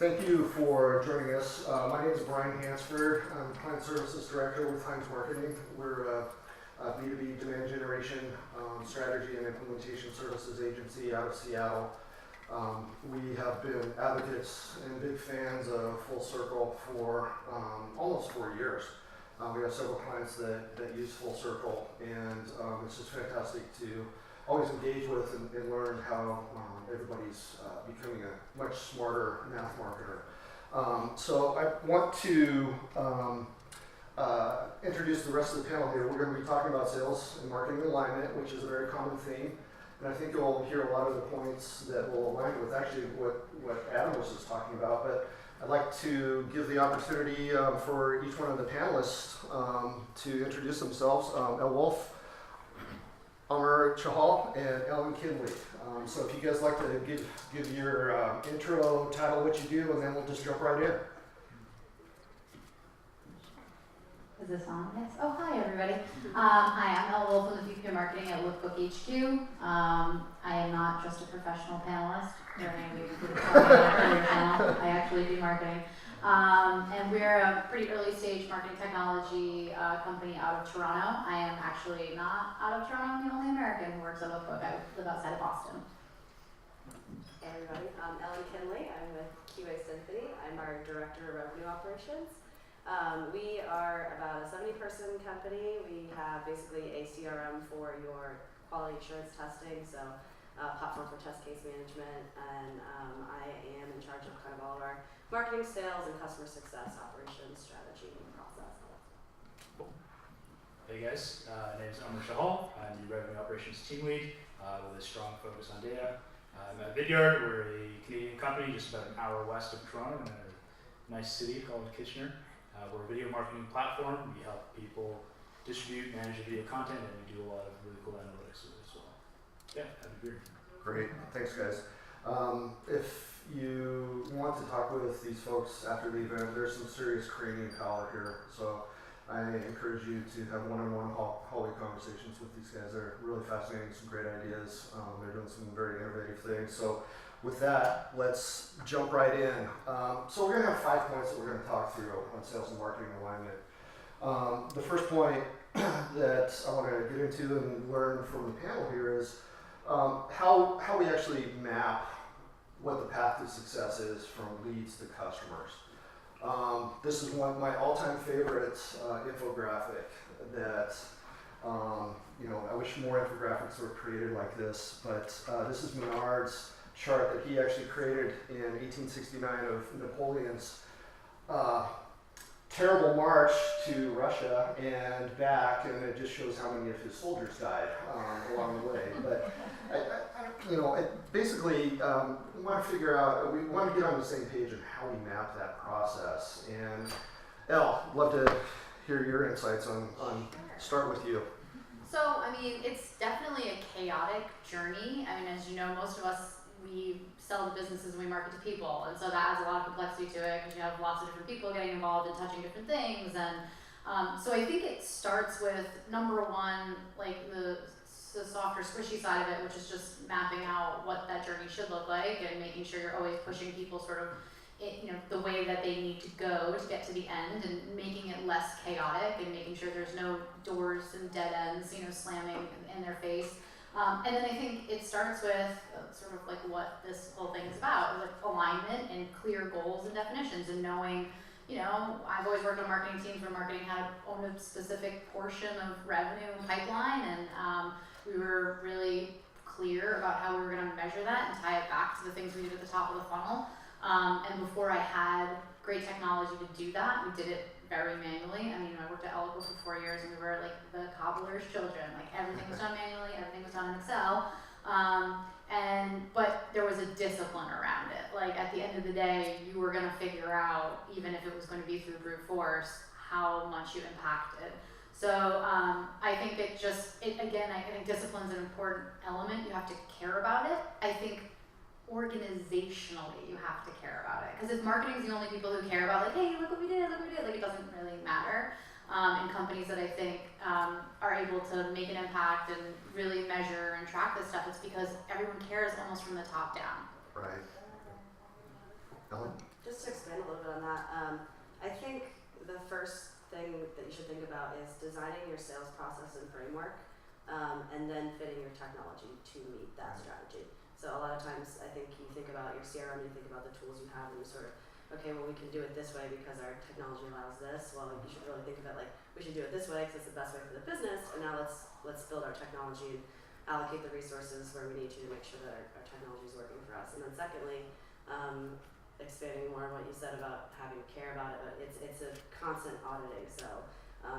Thank you for joining us. My name is Brian Hansford. I'm Client Services Director with Heinz Marketing. We're a B2B demand generation strategy and implementation services agency out of Seattle. We have been advocates and big fans of Full Circle for almost 4 years. We have several clients that use Full Circle, and it's just fantastic to always engage with and learn how everybody's becoming a much smarter math marketer. So I want to introduce the rest of the panel here. We're going to be talking about sales and marketing alignment, which is a very common theme. And I think you'll hear a lot of the points that will align with actually what Adam was just talking about. But I'd like to give the opportunity for each one of the panelists to introduce themselves. Elle Woulfe, Amar Chahal, and Ellen Kindley. So if you guys like to give your intro, title, what you do, and then we'll just jump right in. Is this on? Yes. Oh, hi, everybody. Hi, I'm Elle Woulfe from the VP of Marketing at LookBookHQ. I am not just a professional panelist. I actually do marketing. And we're a pretty early stage marketing technology company out of Toronto. I am actually not out of Toronto. I'm the only American who works at LookBook. I live outside of Boston. Hey everybody, I'm Ellen Kindley. I'm with QASymphony. I'm our Director of Revenue Operations. We are about a 70-person company. We have basically a CRM for your quality assurance testing, so platform for test case management, and I am in charge of kind of all of our marketing, sales, and customer success operations, strategy, and process. Hey guys, my name is Amar Chahal. I'm the Revenue Operations Team Lead with a strong focus on data. I'm at Vidyard. We're a Canadian company just about an hour west of Toronto in a nice city called Kitchener. We're a video marketing platform. We help people distribute, manage video content, and we do a lot of really cool analytics with it as well. Yeah, that'd be great. Great, thanks guys. If you want to talk with these folks after the event, there's some serious cranium power here, so I encourage you to have one-on-one hallway conversations with these guys. They're really fascinating, some great ideas. They're doing some very innovative things. So with that, let's jump right in. So we're going to have 5 points that we're going to talk through on sales and marketing alignment. The first point that I want to get into and learn from the panel here is how we actually map what the path to success is from leads to customers. This is one of my all-time favorite infographic that, I wish more infographics were created like this, but this is Menard's chart that he actually created in 1869 of Napoleon's terrible march to Russia and back, and it just shows how many of his soldiers died along the way. But basically, we want to figure out, we want to get on the same page on how we map that process. And Elle, love to hear your insights on start with you. So, it's definitely a chaotic journey. As you know, most of us, we sell to businesses and we market to people, and so that adds a lot of complexity to it because you have lots of different people getting involved and touching different things. And so I think it starts with number one, like the softer, squishy side of it, which is just mapping out what that journey should look like and making sure you're always pushing people sort of the way that they need to go to get to the end, and making it less chaotic and making sure there's no doors and dead ends, slamming in their face. And then I think it starts with sort of like what this whole thing is about, like alignment and clear goals and definitions, and knowing, I've always worked on marketing teams where marketing had owned a specific portion of revenue and pipeline, and we were really clear about how we were going to measure that and tie it back to the things we did at the top of the funnel. And before I had great technology to do that, we did it very manually. I worked at Elle Woulfe for 4 years, and we were like the cobbler's children. Like everything was done manually, everything was done in Excel. But there was a discipline around it. Like at the end of the day, you were going to figure out, even if it was going to be through brute force, how much you impacted. So I think I think discipline's an important element. You have to care about it. I think organizationally you have to care about it, because if marketing's the only people who care about, like, hey, look what we did, like, it doesn't really matter. And companies that I think are able to make an impact and really measure and track this stuff, it's because everyone cares almost from the top down. Right. Ellen? Just to expand a little bit on that, I think the first thing that you should think about is designing your sales process and framework, and then fitting your technology to meet that strategy. So a lot of times I think you think about your CRM, you think about the tools you have, and you sort of, okay, well, we can do it this way because our technology allows this. Well, you should really think of it like, we should do it this way because it's the best way for the business, and now let's build our technology and allocate the resources where we need to make sure that our technology is working for us. And then secondly, expanding more on what you said about having to care about it, but it's a constant auditing. So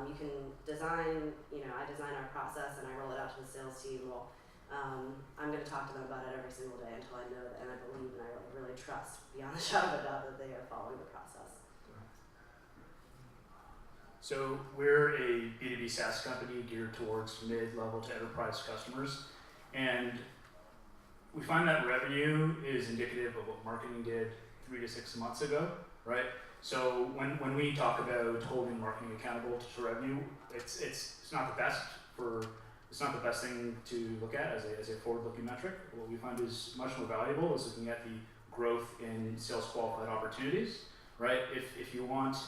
you can design, I design our process and I roll it out to the sales team. Well, I'm going to talk to them about it every single day until I know that, and I believe and I really trust beyond the shadow of a doubt that they are following the process. So we're a B2B SaaS company geared towards mid-level to enterprise customers, and we find that revenue is indicative of what marketing did 3 to 6 months ago, right? So when we talk about holding marketing accountable to revenue, it's not the best thing to look at as a forward-looking metric. What we find is much more valuable is looking at the growth in sales qualified opportunities, right? If you want,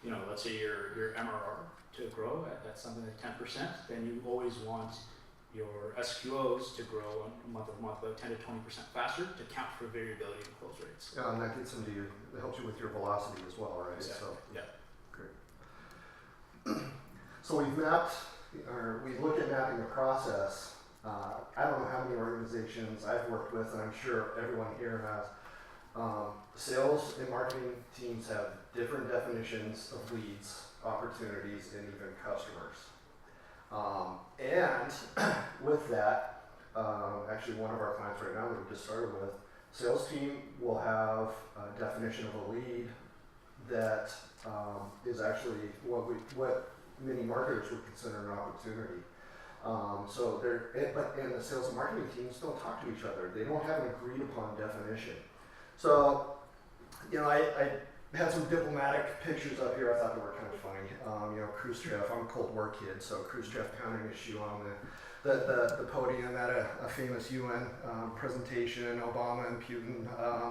let's say your MRR to grow at something like 10%, then you always want your SQOs to grow month over month about 10 to 20% faster to account for variability in close rates. Yeah, and that gets into you, it helps you with your velocity as well, right? Exactly. So, Yeah. great. So we look at mapping the process. I don't know how many organizations I've worked with, and I'm sure everyone here has. Sales and marketing teams have different definitions of leads, opportunities, and even customers. And with that, actually one of our clients right now that we just started with, sales team will have a definition of a lead that is actually what many marketers would consider an opportunity. And the sales and marketing teams don't talk to each other. They don't have an agreed upon definition. So, I had some diplomatic pictures up here I thought they were kind of funny. Khrushchev, I'm a Cold War kid, so Khrushchev pounding his shoe on the podium at a famous UN presentation, Obama and Putin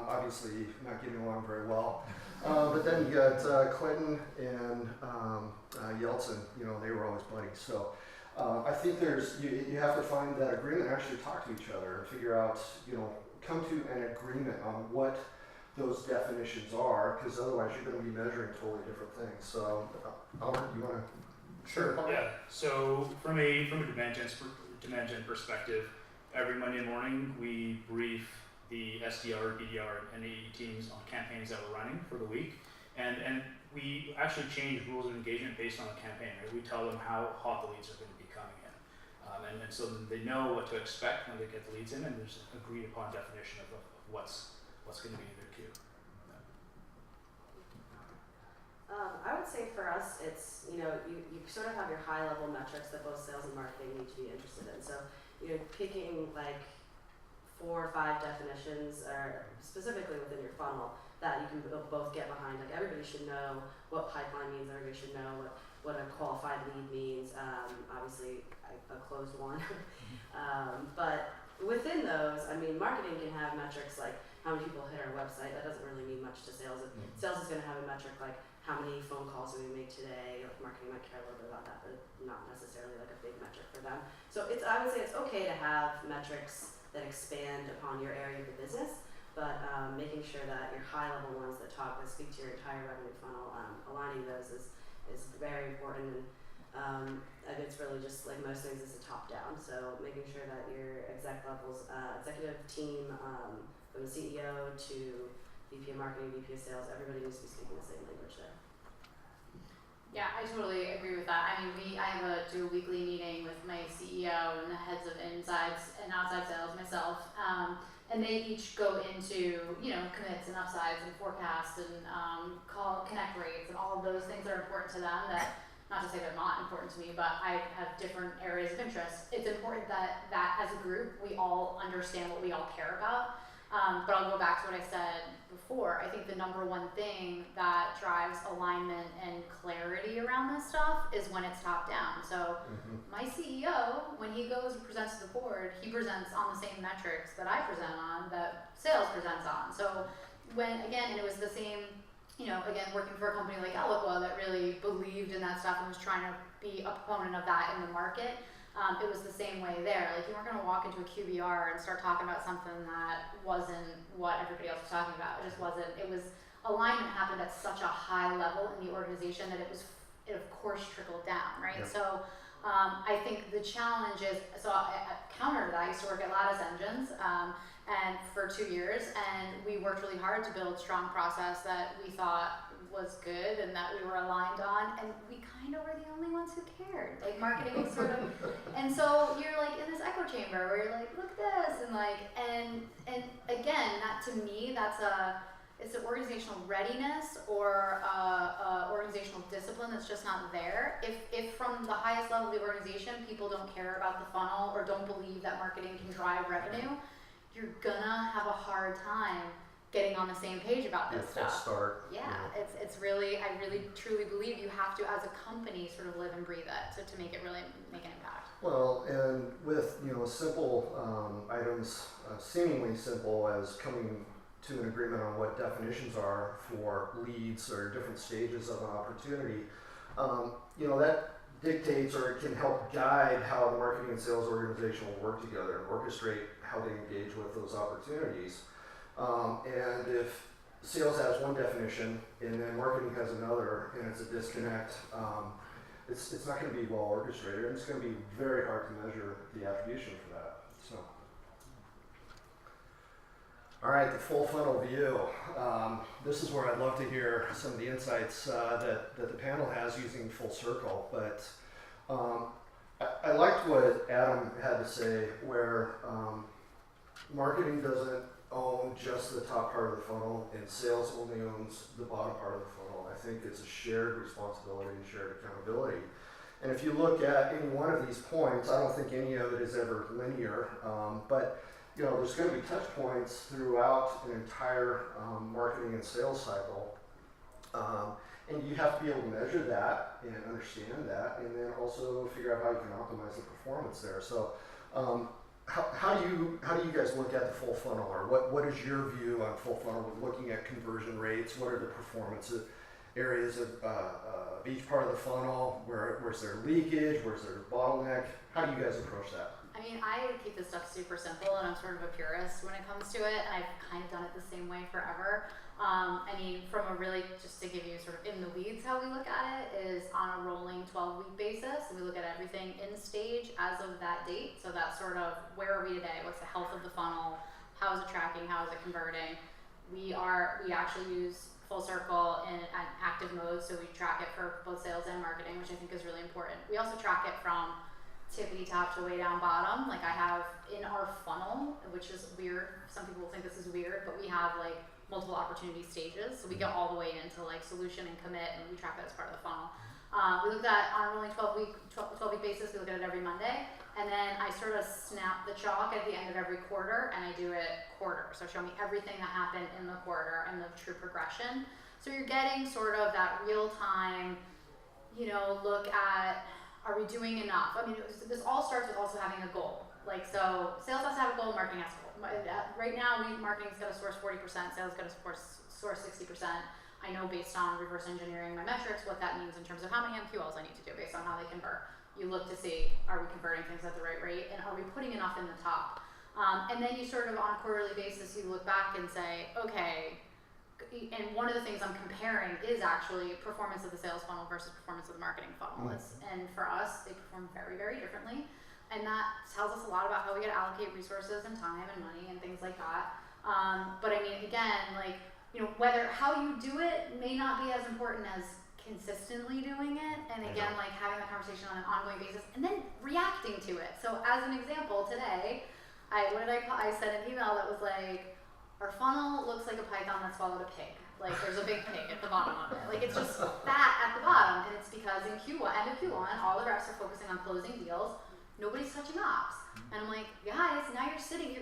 obviously not getting along very well. But then you got Clinton and Yeltsin, they were always buddies. So I think you have to find that agreement and actually talk to each other and figure out, come to an agreement on what those definitions are, because otherwise you're going to be measuring totally different things. So, Albert, you want to? Sure. Yeah. So from a demand gen perspective, every Monday morning we brief the SDR, BDR, and AE teams on campaigns that we're running for the week, and we actually change rules of engagement based on the campaign. Right? We tell them how hot the leads are going to be coming in, and so they know what to expect when they get the leads in, and there's an agreed upon definition of what's going to be in their queue. I would say for us, it's, you sort of have your high level metrics that both sales and marketing need to be interested in. So, picking like 4 or 5 definitions, or specifically within your funnel, that you can both get behind. Like, everybody should know what pipeline means, everybody should know what a qualified lead means, obviously a closed one. But within those, marketing can have metrics like how many people hit our website. That doesn't really mean much to sales. Sales is going to have a metric like how many phone calls do we make today. Like, marketing might care a little bit about that, but not necessarily like a big metric for them. So I would say it's okay to have metrics that expand upon your area of the business, but making sure that your high level ones that speak to your entire revenue funnel, aligning those is very important. And it's really just like most things, it's a top down. So making sure that your executive team, from the CEO to VP of marketing, VP of sales, everybody needs to be speaking the same language there. Yeah, I totally agree with that. I do a weekly meeting with my CEO and the heads of insides and outside sales, myself, and they each go into, commits and upsides and forecasts and connect rates and all of those things that are important to them. That, not to say they're not important to me, but I have different areas of interest. It's important that as a group we all understand what we all care about. But I'll go back to what I said before. I think the number one thing that drives alignment and clarity around this stuff is when it's top down. So my CEO, when he goes and presents to the board, he presents on the same metrics that I present on, that sales presents on. So when, again, and it was the same, again, working for a company like Elle Woulfe that really believed in that stuff and was trying to be a proponent of that in the market. It was the same way there. Like, you weren't going to walk into a QBR and start talking about something that wasn't what everybody else was talking about. It just wasn't. It was, alignment happened at such a high level in the organization that it of course trickled down, right? Yep. So I think the challenge is, counter to that, I used to work at Lattice Engines and for 2 years, and we worked really hard to build strong process that we thought was good and that we were aligned on, and we kind of were the only ones who cared. Like, marketing was sort of, and so you're like in this echo chamber where you're like, look at this, and like, and again, that to me, it's an organizational readiness or organizational discipline that's just not there. If from the highest level of the organization, people don't care about the funnel or don't believe that marketing can drive revenue, you're gonna have a hard time getting on the same page about this stuff. Start. Yeah, it's really, I really truly believe you have to, as a company, sort of live and breathe it to make it really make an impact. Well, and with simple items, seemingly simple as coming to an agreement on what definitions are for leads or different stages of an opportunity, that dictates or it can help guide how the marketing and sales organization will work together and orchestrate how they engage with those opportunities. And if sales has one definition and then marketing has another, and it's a disconnect, it's not going to be well orchestrated, and it's going to be very hard to measure the attribution for that. So, all right, the full funnel view. This is where I'd love to hear some of the insights that the panel has using Full Circle. But I liked what Adam had to say, where marketing doesn't own just the top part of the funnel, and sales only owns the bottom part of the funnel. I think it's a shared responsibility and shared accountability. And if you look at any one of these points, I don't think any of it is ever linear, but there's going to be touch points throughout an entire marketing and sales cycle. And you have to be able to measure that and understand that, and then also figure out how you can optimize the performance there. So how do you guys look at the full funnel, or what is your view on full funnel with looking at conversion rates? What are the performance areas of each part of the funnel? Where's there leakage? Where's there bottleneck? How do you guys approach that? I mean, I keep this stuff super simple, and I'm sort of a purist when it comes to it, and I've kind of done it the same way forever. I mean, from a really, just to give you sort of in the weeds, how we look at it is on a rolling 12-week basis. We look at everything in stage as of that date. So that's sort of, where are we today? What's the health of the funnel? How is it tracking? How is it converting? We actually use Full Circle in an active mode, so we track it for both sales and marketing, which I think is really important. We also track it from tippity top to way down bottom. Like, I have in our funnel, which is weird. Some people will think this is weird, but we have like multiple opportunity stages. So we go all the way into like solution and commit, and we track that as part of the funnel. We look at on a rolling 12-week basis. We look at it every Monday, and then I sort of snap the chalk at the end of every quarter, and I do it quarter. So show me everything that happened in the quarter and the true progression. So you're getting sort of that real time, look at, are we doing enough? I mean, this all starts with also having a goal. Like, so sales has to have a goal, marketing has a goal. Right now, marketing's got to source 40%, sales got to source 60%. I know based on reverse engineering my metrics what that means in terms of how many MQLs I need to do based on how they convert. You look to see, are we converting things at the right rate, and are we putting enough in the top? And then you sort of, on a quarterly basis, you look back and say, okay, and one of the things I'm comparing is actually performance of the sales funnel versus performance of the marketing funnel. And for us, they perform very, very differently. And that tells us a lot about how we got to allocate resources and time and money and things like that. But I mean, again, like, how you do it may not be as important as consistently doing it. And again, like having that conversation on an ongoing basis and then reacting to it. So as an example, today, I sent an email that was like, our funnel looks like a python that swallowed a pig. Like, there's a big pig at the bottom of it. Like, it's just fat at the bottom. And it's because in end of Q1, all the reps are focusing on closing deals. Nobody's touching ops. And I'm like, guys, now you're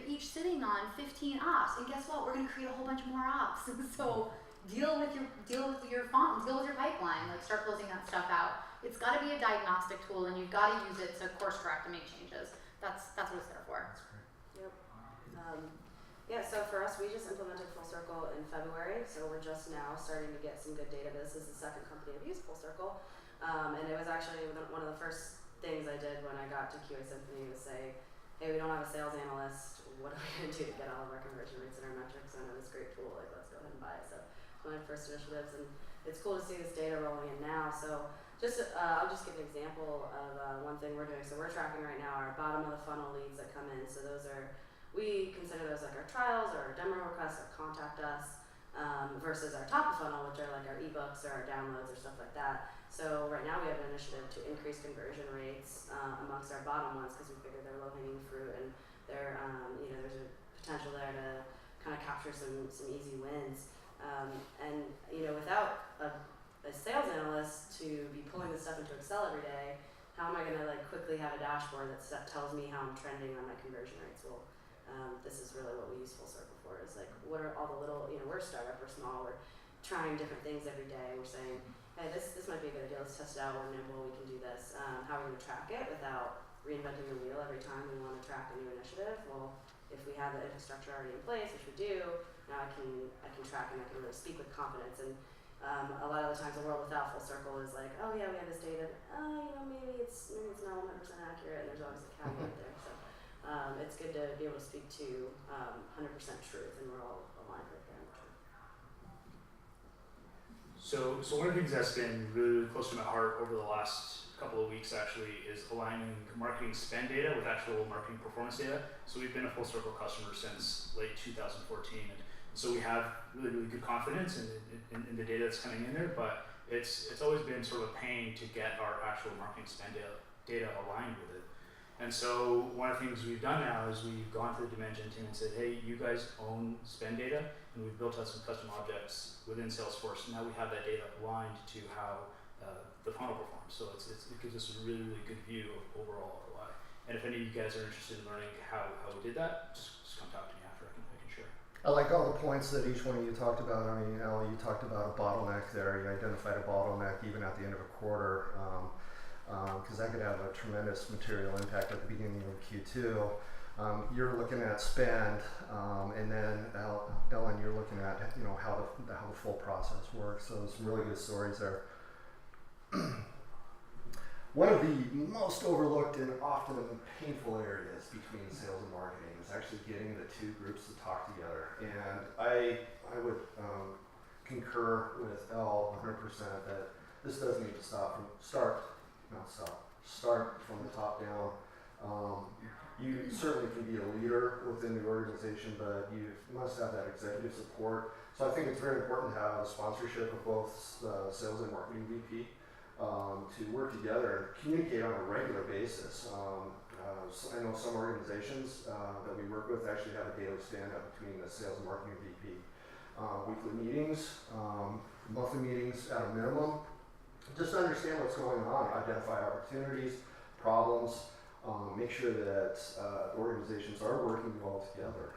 each sitting on 15 ops. And guess what? We're going to create a whole bunch more ops. So deal with your funnel, deal with your pipeline, like start closing that stuff out. It's got to be a diagnostic tool, and you've got to use it to course correct and make changes. That's what it's there for. That's great. Yep. So for us, we just implemented Full Circle in February, so we're just now starting to get some good data. This is the second company I've used Full Circle, and it was actually one of the first things I did when I got to QASymphony was say, hey, we don't have a sales analyst. What are we going to do to get all of our conversion rates and our metrics in this great tool? Like, let's go ahead and buy it. So it's one of my first initiatives, and it's cool to see this data rolling in now. So I'll just give an example of one thing we're doing. So we're tracking right now our bottom of the funnel leads that come in. So those are, we consider those like our trials or our demo requests or contact us, versus our top of funnel, which are like our ebooks or our downloads or stuff like that. So right now we have an initiative to increase conversion rates amongst our bottom ones because we figure they're low-hanging fruit and they're, there's a potential there to kind of capture some easy wins. And without a sales analyst to be pulling this stuff into Excel every day, how am I going to like quickly have a dashboard that tells me how I'm trending on my conversion rates? Well, this is really what we use Full Circle for. Is like, what are all the little, we're a startup, we're small, we're trying different things every day. We're saying, hey, this might be a good idea. Let's test it out. We're nimble. We can do this. How are we going to track it without reinventing the wheel every time we want to track a new initiative? Well, if we have the infrastructure already in place, which we do, now I can track and I can really speak with confidence. And a lot of the times, the world without Full Circle is like, oh yeah, we have this data. Maybe it's not 100% accurate, and there's always a caveat there. So it's good to be able to speak to 100% truth, and we're all aligned right there. So one of the things that's been really, really close to my heart over the last couple of weeks actually is aligning marketing spend data with actual marketing performance data. So we've been a Full Circle customer since late 2014, and so we have really, really good confidence in the data that's coming in there, but it's always been sort of a pain to get our actual marketing spend data aligned with it. And so one of the things we've done now is we've gone to the Dimension team and said, hey, you guys own spend data, and we've built out some custom objects within Salesforce, and now we have that data aligned to how the funnel performs. So it gives us a really, really good view of overall ROI. And if any of you guys are interested in learning how we did that, just come talk to me after. I can share. I like all the points that each one of you talked about. I mean, Elle, you talked about a bottleneck there. You identified a bottleneck even at the end of a quarter, because that could have a tremendous material impact at the beginning of Q2. You're looking at spend, and then Ellen, you're looking at how the full process works. So some really good stories there. One of the most overlooked and often painful areas between sales and marketing is actually getting the two groups to talk together. And I would concur with Elle 100% that this does need to start from the top down. You certainly can be a leader within the organization, but you must have that executive support. So I think it's very important to have a sponsorship of both sales and marketing VP to work together and communicate on a regular basis. I know some organizations that we work with actually have a daily stand-up between the sales and marketing VP. Weekly meetings, monthly meetings at a minimum, just to understand what's going on, identify opportunities, problems, make sure that organizations are working well together.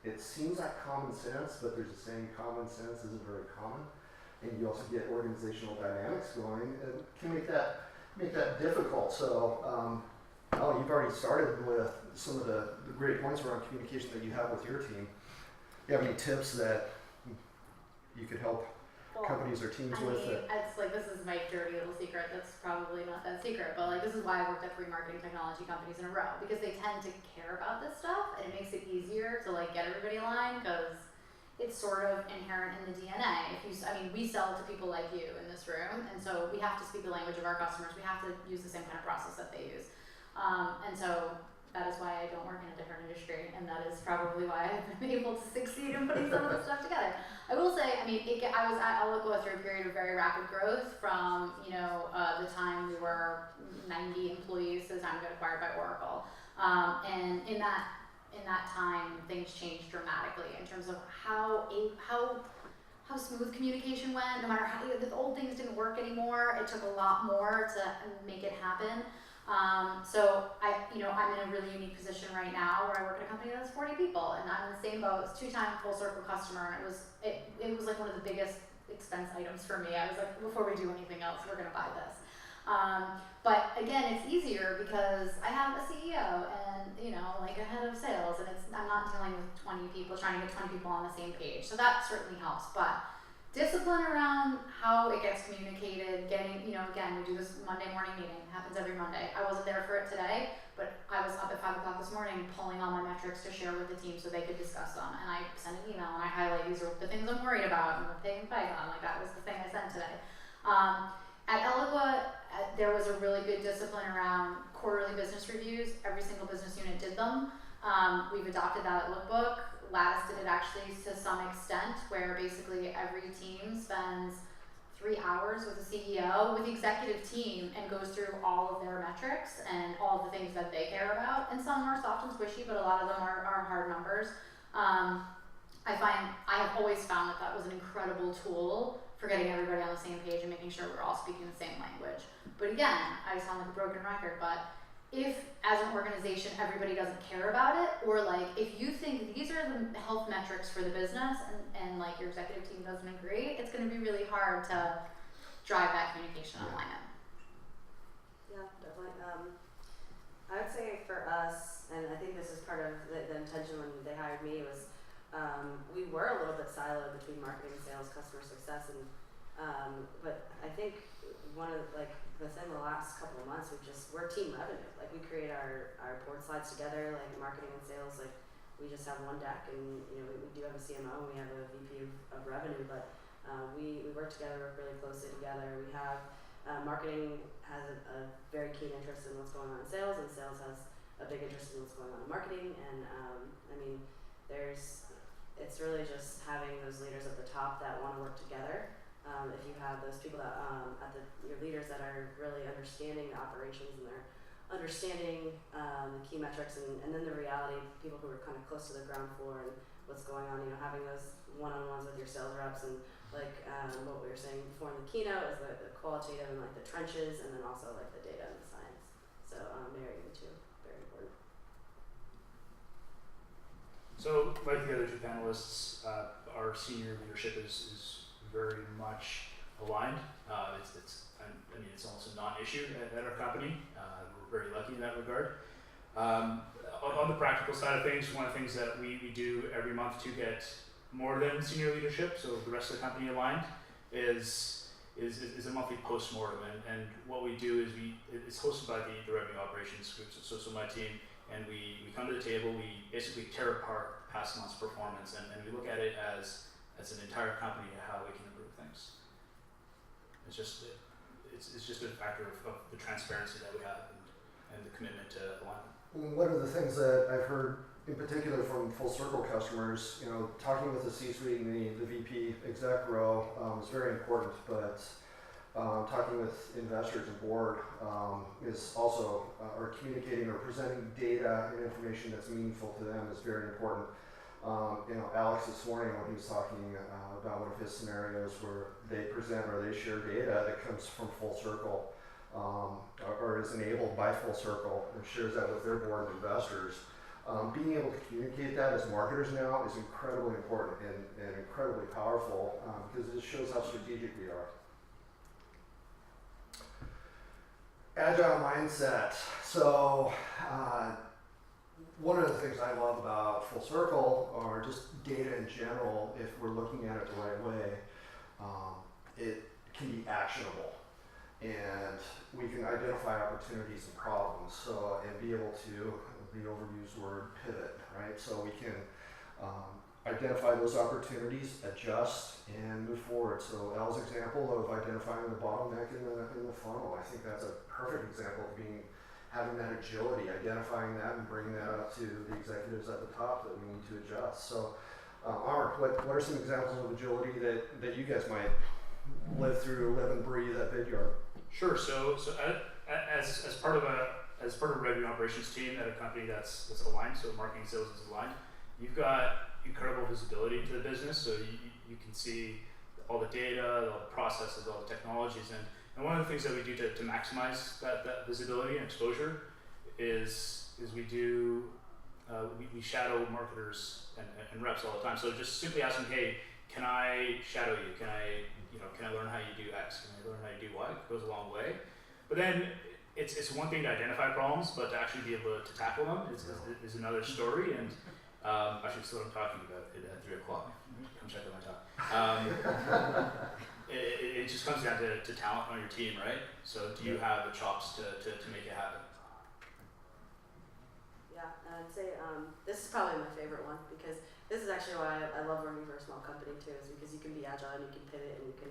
It seems like common sense, but there's a saying common sense isn't very common. And you also get organizational dynamics going, and can make that difficult. So, Elle, you've already started with some of the great points around communication that you have with your team. Do you have any tips that you could help companies or teams with? It's like, this is my dirty little secret that's probably not that secret, but like, this is why I worked at 3 marketing technology companies in a row, because they tend to care about this stuff, and it makes it easier to like get everybody aligned, because it's sort of inherent in the DNA. We sell to people like you in this room, and so we have to speak the language of our customers. We have to use the same kind of process that they use. And so that is why I don't work in a different industry, and that is probably why I've been able to succeed in putting some of this stuff together. I will say, I'll go through a period of very rapid growth from, the time we were 90 employees to the time we got acquired by Oracle. And in that time, things changed dramatically in terms of how smooth communication went. No matter how the old things didn't work anymore, it took a lot more to make it happen. So I'm in a really unique position right now where I work at a company that's 40 people, and I'm in the same boat. It's 2-time Full Circle customer, and it was like one of the biggest expense items for me. I was like, before we do anything else, we're gonna buy this. But again, it's easier because I have a CEO and, like a head of sales, and I'm not dealing with 20 people, trying to get 20 people on the same page. So that certainly helps. But discipline around how it gets communicated, getting, again, we do this Monday morning meeting, it happens every Monday. I wasn't there for it today, but I was up at 5 o'clock this morning pulling all my metrics to share with the team so they could discuss them. And I sent an email and I highlight these are the things I'm worried about and the thing in Python, like that was the thing I sent today. At Elle Woulfe, there was a really good discipline around quarterly business reviews. Every single business unit did them. We've adopted that at LookBook. Lattice did it actually to some extent, where basically every team spends 3 hours with the CEO, with the executive team, and goes through all of their metrics and all of the things that they care about. And some are soft and squishy, but a lot of them are hard numbers. I have always found that was an incredible tool for getting everybody on the same page and making sure we're all speaking the same language. But again, I sound like a broken record, but if as an organization everybody doesn't care about it, or like if you think these are the health metrics for the business and like your executive team doesn't agree, it's going to be really hard to drive that communication alignment. Yeah, definitely. I would say for us, and I think this is part of the intention when they hired me, was we were a little bit siloed between marketing, sales, customer success, and but I think one of within the last couple of months we're team revenue. Like we create our board slides together, like marketing and sales, like we just have one deck, and we do have a CMO and we have a VP of revenue, but we work together, work really closely together. We have marketing has a very keen interest in what's going on in sales, and sales has a big interest in what's going on in marketing, and I mean it's really just having those leaders at the top that want to work together. If you have those people that your leaders that are really understanding the operations and they're understanding the key metrics and then the reality, people who are kind of close to the ground floor and what's going on, having those one-on-ones with your sales reps, and like what we were saying before in the keynote is the qualitative and like the trenches, and then also like the data and the science. So marrying the two, very important. So like the other two panelists, our senior leadership is very much aligned. It's almost a non-issue at our company. We're very lucky in that regard. On the practical side of things, one of the things that we do every month to get more than senior leadership, so the rest of the company aligned, is a monthly post-mortem. And what we do is it's hosted by the revenue operations group, so my team, and we come to the table, we basically tear apart past month's performance, and we look at it as an entire company, how we can improve things. It's just a factor of the transparency that we have and the commitment to alignment. One of the things that I've heard in particular from full circle customers, talking with the C-suite and the VP exec row is very important, but talking with investors and board is also, or communicating or presenting data and information that's meaningful to them is very important. Alex this morning when he was talking about one of his scenarios where they present or they share data that comes from Full Circle or is enabled by Full Circle and shares that with their board of investors. Being able to communicate that as marketers now is incredibly important and incredibly powerful because it shows how strategic we are. Agile Mindset. So one of the things I love about Full Circle, or just data in general, if we're looking at it the right way, it can be actionable. And we can identify opportunities and problems, and be able to, the overused word, pivot, right? So we can identify those opportunities, adjust, and move forward. So Elle's example of identifying the bottleneck in the funnel, I think that's a perfect example of having that agility, identifying that and bringing that up to the executives at the top that we need to adjust. So Amar, what are some examples of agility that you guys might live and breathe at Vidyard? Sure. So as part of a revenue operations team at a company that's aligned, so marketing sales is aligned, you've got incredible visibility into the business, so you can see all the data, all the processes, all the technologies, and one of the things that we do to maximize that visibility and exposure is we shadow marketers and reps all the time. So just simply asking, hey, can I shadow you? Can I learn how you do X? Can I learn how you do Y? It goes a long way. But then it's one thing to identify problems, but to actually be able to tackle them is another story. Actually, it's what I'm talking about at 3 o'clock. Come check out my talk. It just comes down to talent on your team, right? So do you have the chops to make it happen? Yeah, and I'd say this is probably my favorite one, because this is actually why I love working for a small company too, is because you can be agile and you can pivot and you can,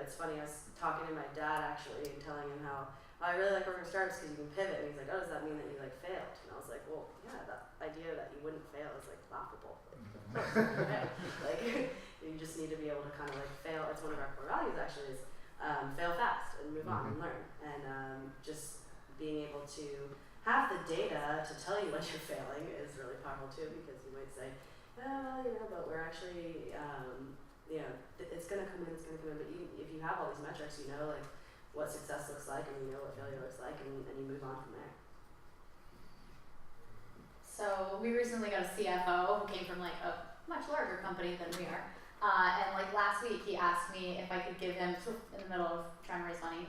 it's funny, I was talking to my dad actually and telling him how I really like working with startups because you can pivot, and he's like, oh, does that mean that you like failed? And I was like, well, yeah, that idea that you wouldn't fail is like laughable. Like, you just need to be able to kind of like fail. It's one of our core values actually, is fail fast and move on and learn, and just being able to have the data to tell you when you're failing is really powerful too, because you might say, well, but we're actually, it's going to come in, but if you have all these metrics, you know like what success looks like, and you know what failure looks like, and you move on from there. So we recently got a CFO who came from like a much larger company than we are. And like last week he asked me if I could give him, in the middle of trying to raise money,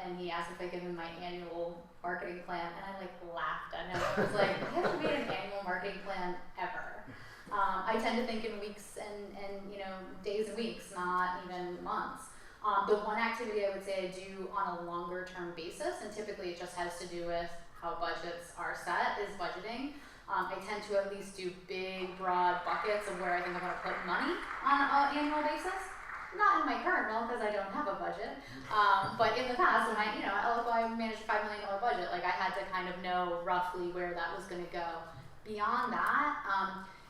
and he asked if I could give him my annual marketing plan, and I like laughed at him. I was like, I haven't made an annual marketing plan ever. I tend to think in weeks and days and weeks, not even months. The one activity I would say I do on a longer term basis, and typically it just has to do with how budgets are set, is budgeting. I tend to at least do big, broad buckets of where I think I'm going to put money on an annual basis. Not in my current role because I don't have a budget, but in the past when I managed a $5 million budget, like I had to kind of know roughly where that was going to go. Beyond that,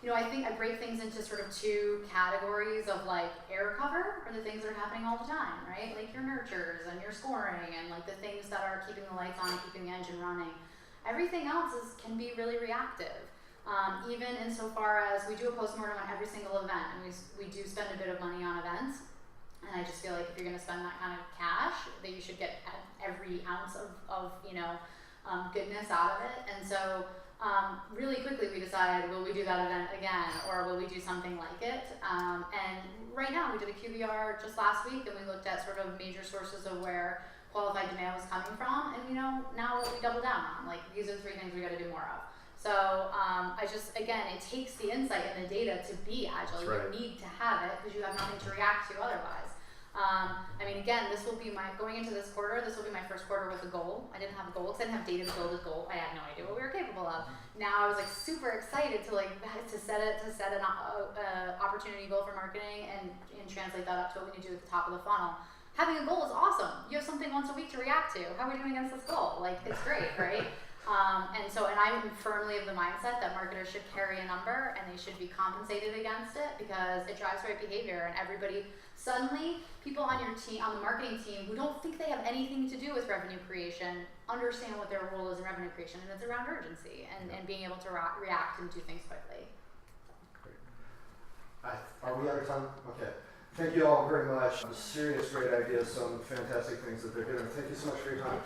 I think I break things into sort of two categories of like air cover, or the things that are happening all the time, right? Like your nurtures and your scoring and like the things that are keeping the lights on and keeping the engine running. Everything else can be really reactive. Even insofar as we do a postmortem on every single event, and we do spend a bit of money on events. And I just feel like if you're going to spend that kind of cash, that you should get every ounce of goodness out of it. And so really quickly we decided, will we do that event again, or will we do something like it? And right now we did a QBR just last week, and we looked at sort of major sources of where qualified demand was coming from, and now what we double down on, like these are the 3 things we got to do more of. So it takes the insight and the data to be agile. That's right. You need to have it because you have nothing to react to otherwise. This will be going into this quarter, this will be my first quarter with a goal. I didn't have a goal because I didn't have data to build a goal. I had no idea what we were capable of. Now I was like super excited to set an opportunity goal for marketing and translate that up to what we need to do at the top of the funnel. Having a goal is awesome. You have something once a week to react to. How are we doing against this goal? Like, it's great, right? And I'm firmly of the mindset that marketers should carry a number and they should be compensated against it, because it drives right behavior, and suddenly people on your team, on the marketing team, who don't think they have anything to do with revenue creation, understand what their role is in revenue creation, and it's around urgency and being able to react and do things quickly. Great. Are we out of time? Okay. Thank you all very much. Serious great ideas, some fantastic things that they're doing. Thank you so much for your time.